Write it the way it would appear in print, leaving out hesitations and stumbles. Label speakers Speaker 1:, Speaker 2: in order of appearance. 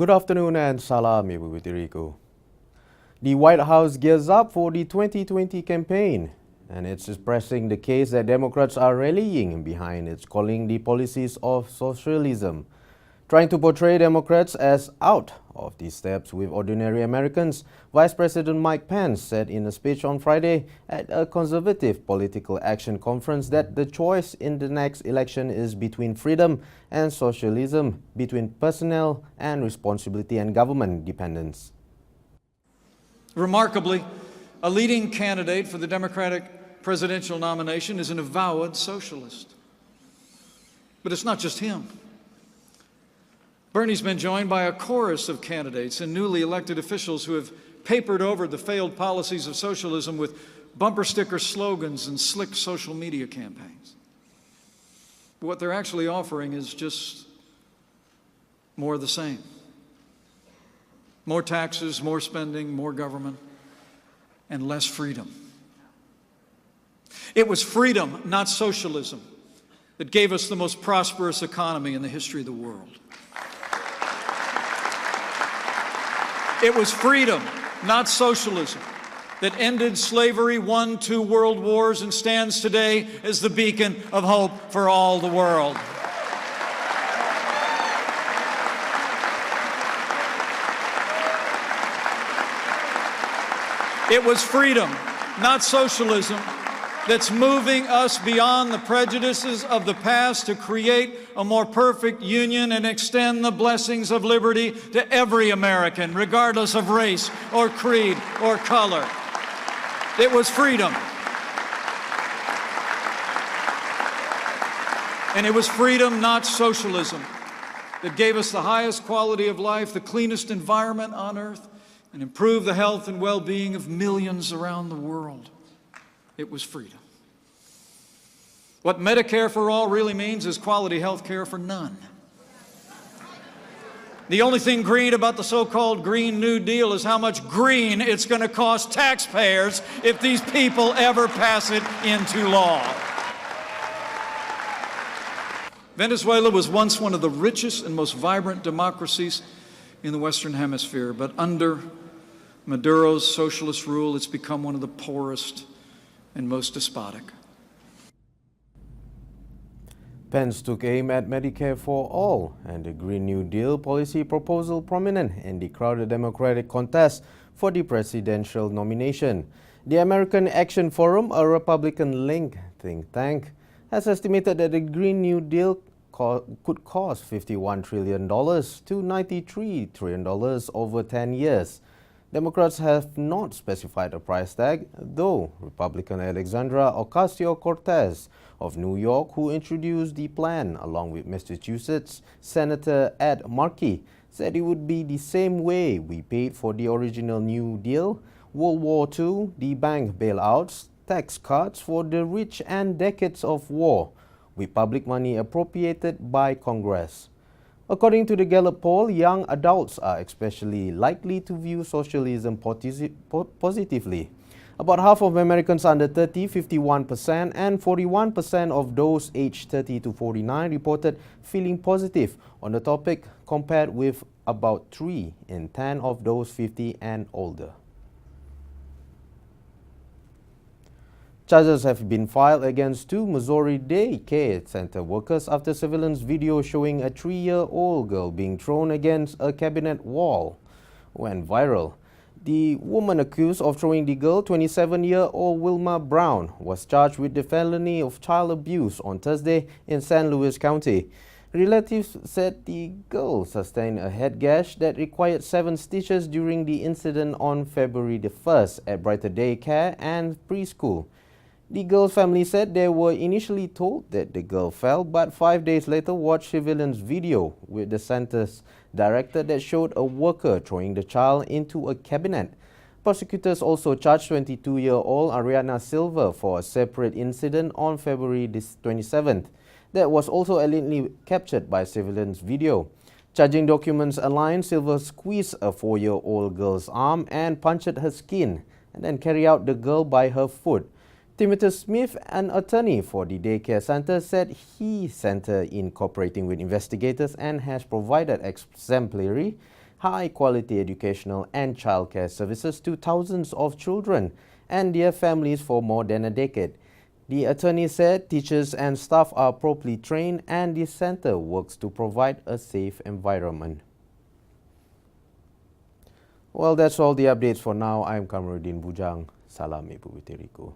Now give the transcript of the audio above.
Speaker 1: Good afternoon and salam, Ibu Witiriku. The White House gears up for the 2020 campaign, and it's pressing the case that Democrats are rallying behind its calling the policies of socialism, trying to portray Democrats as out of the steps with ordinary Americans. Vice President Mike Pence said in a speech on Friday at a conservative political action conference that the choice in the next election is between freedom and socialism, between personnel and responsibility and government dependence.
Speaker 2: Remarkably, a leading candidate for the Democratic presidential nomination is an avowed socialist. But it's not just him. Bernie's been joined by a chorus of candidates and newly elected officials who have papered over the failed policies of socialism with bumper sticker slogans and slick social media campaigns. But what they're actually offering is just more of the same. More taxes, more spending, more government, and less freedom. It was freedom, not socialism, that gave us the most prosperous economy in the history of the world. It was freedom, not socialism, that ended slavery, won 2 world wars, and stands today as the beacon of hope for all the world. It was freedom, not socialism, that's moving us beyond the prejudices of the past to create a more perfect union and extend the blessings of liberty to every American, regardless of race or creed or color. It was freedom. And it was freedom, not socialism, that gave us the highest quality of life, the cleanest environment on earth, and improved the health and well-being of millions around the world. It was freedom. What Medicare for all really means is quality health care for none. The only thing green about the so-called Green New Deal is how much green it's going to cost taxpayers if these people ever pass it into law. Venezuela was once one of the richest and most vibrant democracies in the Western Hemisphere, but under Maduro's socialist rule, it's become one of the poorest and most despotic.
Speaker 1: Pence took aim at Medicare for all and the Green New Deal policy proposal prominent in the crowded Democratic contest for the presidential nomination. The American Action Forum, a Republican-linked think tank, has estimated that the Green New Deal could cost $51 trillion to $93 trillion over 10 years. Democrats have not specified a price tag, though Republican Alexandra Ocasio-Cortez of New York, who introduced the plan along with Massachusetts Senator Ed Markey, said it would be the same way we paid for the original New Deal, World War II, the bank bailouts, tax cuts for the rich and decades of war, with public money appropriated by Congress. According to the Gallup poll, young adults are especially likely to view socialism positively. About half of Americans under 30, 51%, and 41% of those aged 30 to 49 reported feeling positive on the topic, compared with about 3 in 10 of those 50 and older. Charges have been filed against 2 Missouri daycare center workers after surveillance video showing a 3-year-old girl being thrown against a cabinet wall went viral. The woman accused of throwing the girl, 27-year-old Wilma Brown, was charged with the felony of child abuse on Thursday in San Luis County. Relatives said the girl sustained a head gash that required 7 stitches during the incident on February the 1st at Brighter Daycare and Preschool. The girl's family said they were initially told that the girl fell, but 5 days later watched surveillance video with the center's director that showed a worker throwing the child into a cabinet. Prosecutors also charged 22-year-old Ariana Silver for a separate incident on February 27th that was also allegedly captured by surveillance video. Charging documents online, Silver squeezed a 4-year-old girl's arm and punctured her skin, and then carried out the girl by her foot. Timothy Smith, an attorney for the daycare center, said he center in cooperating with investigators and has provided exemplary high-quality educational and childcare services to thousands of children and their families for more than a decade. The attorney said teachers and staff are properly trained and the center works to provide a safe environment. Well, that's all the updates for now. I'm Kamaruddin Bujang. Salam Ibu Witeriku.